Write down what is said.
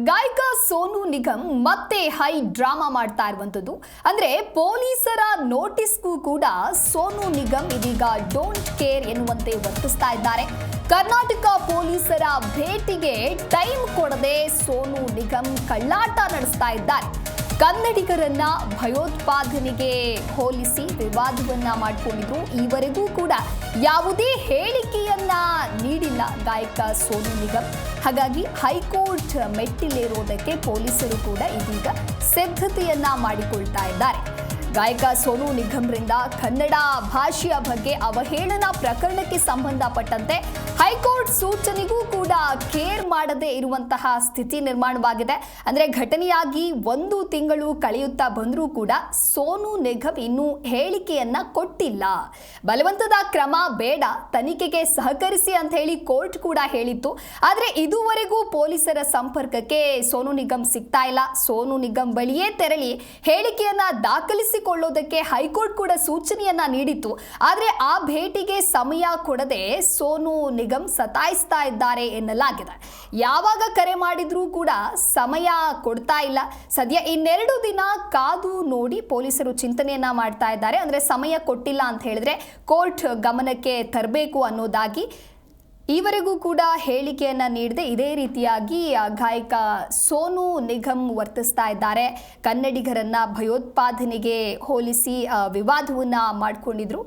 ಗಾಯಕ ಸೋನು ನಿಗಮ್ ಮತ್ತೆ high drama ಮಾಡ್ತಾ ಇರುವಂತದ್ದು ಅಂದ್ರೆ ಪೊಲೀಸರ ನೋಟಿಸ್ಗೂ ಕೂಡ ಸೋನು ನಿಗಮ್ ಇದೀಗ ಡೋಂಟ್ ಕೇರ್ ಎನ್ನುವಂತೆ ವರ್ತಿಸ್ತಾ ಇದ್ದಾರೆ. ಕರ್ನಾಟಕ ಪೊಲೀಸರ ಭೇಟಿಗೆ ಟೈಮ್ ಕೊಡದೆ ಸೋನು ನಿಗಮ್ ಕಳ್ಳಾಟ ನಡೆಸ್ತಾ ಇದ್ದಾರೆ. ಕನ್ನಡಿಗರನ್ನ ಭಯೋತ್ಪಾದನೆಗೆ ಹೋಲಿಸಿ ವಿವಾದವನ್ನ ಮಾಡಿಕೊಂಡಿದ್ರು. ಈವರೆಗೂ ಕೂಡ ಯಾವುದೇ ಹೇಳಿಕೆಯನ್ನ ನೀಡಿಲ್ಲ ಗಾಯಕ ಸೋನು ನಿಗಮ್. ಹಾಗಾಗಿ ಹೈಕೋರ್ಟ್ ಮೆಟ್ಟಿಲೇರೋದಕ್ಕೆ ಪೊಲೀಸರು ಕೂಡ ಇದೀಗ ಸಿದ್ಧತೆಯನ್ನ ಮಾಡಿಕೊಳ್ತಾ ಇದ್ದಾರೆ. ಗಾಯಕ ಸೋನು ನಿಗಮ್ರಿಂದ ಕನ್ನಡ ಭಾಷೆಯ ಬಗ್ಗೆ ಅವಹೇಳನ ಪ್ರಕರಣಕ್ಕೆ ಸಂಬಂಧಪಟ್ಟಂತೆ ಹೈಕೋರ್ಟ್ ಸೂಚನೆಗೂ ಕೂಡ ಕೇರ್ ಮಾಡದೇ ಇರುವಂತಹ ಸ್ಥಿತಿ ನಿರ್ಮಾಣವಾಗಿದೆ. ಅಂದ್ರೆ ಘಟನೆಯಾಗಿ 1 ತಿಂಗಳು ಕಳೆಯುತ್ತಾ ಬಂದರೂ ಕೂಡ ಸೋನು ನಿಗಮ್ ಇನ್ನೂ ಹೇಳಿಕೆಯನ್ನ ಕೊಟ್ಟಿಲ್ಲ. ಬಲವಂತದ ಕ್ರಮ ಬೇಡ, ತನಿಖೆಗೆ ಸಹಕರಿಸಿ ಅಂತ ಹೇಳಿ ಕೋರ್ಟ್ ಕೂಡ ಹೇಳಿತ್ತು. ಆದ್ರೆ ಇದುವರೆಗೂ ಪೊಲೀಸರ ಸಂಪರ್ಕಕ್ಕೆ ಸೋನು ನಿಗಮ್ ಸಿಗ್ತಾ ಇಲ್ಲ. ಸೋನು ನಿಗಮ್ ಬಳಿಯೇ ತೆರಳಿ ಹೇಳಿಕೆಯನ್ನ ದಾಖಲಿಸಿಕೊಳ್ಳೋದಕ್ಕೆ ಹೈಕೋರ್ಟ್ ಕೂಡ ಸೂಚನೆಯನ್ನ ನೀಡಿತ್ತು. ಆದ್ರೆ ಆ ಭೇಟಿಗೆ ಸಮಯ ಕೊಡದೆ ಸೋನು ನಿಗಮ್ ಸತಾಯಿಸ್ತಾ ಇದ್ದಾರೆ ಎನ್ನಲಾಗಿದೆ. ಯಾವಾಗ ಕರೆ ಮಾಡಿದ್ರೂ ಕೂಡ ಸಮಯ ಕೊಡ್ತಾ ಇಲ್ಲ. ಸದ್ಯ ಇನ್ನೆರಡು ದಿನ ಕಾದು ನೋಡಿ ಪೊಲೀಸರು ಚಿಂತನೆಯನ್ನ ಮಾಡ್ತಾ ಇದ್ದಾರೆ. ಅಂದ್ರೆ ಸಮಯ ಕೊಟ್ಟಿಲ್ಲ ಅಂತ ಹೇಳಿದ್ರೆ ಕೋರ್ಟ್ ಗಮನಕ್ಕೆ ತರಬೇಕು ಅನ್ನೋದಾಗಿ ಈವರೆಗೂ ಕೂಡ ಹೇಳಿಕೆಯನ್ನ ನೀಡದೆ ಇದೇ ರೀತಿಯಾಗಿ ಗಾಯಕ ಸೋನು ನಿಗಮ್ ವರ್ತಿಸ್ತಾ ಇದ್ದಾರೆ. ಕನ್ನಡಿಗರನ್ನ ಭಯೋತ್ಪಾದನೆಗೆ ಹೋಲಿಸಿ ವಿವಾದವನ್ನ ಮಾಡಿಕೊಂಡಿದ್ರು.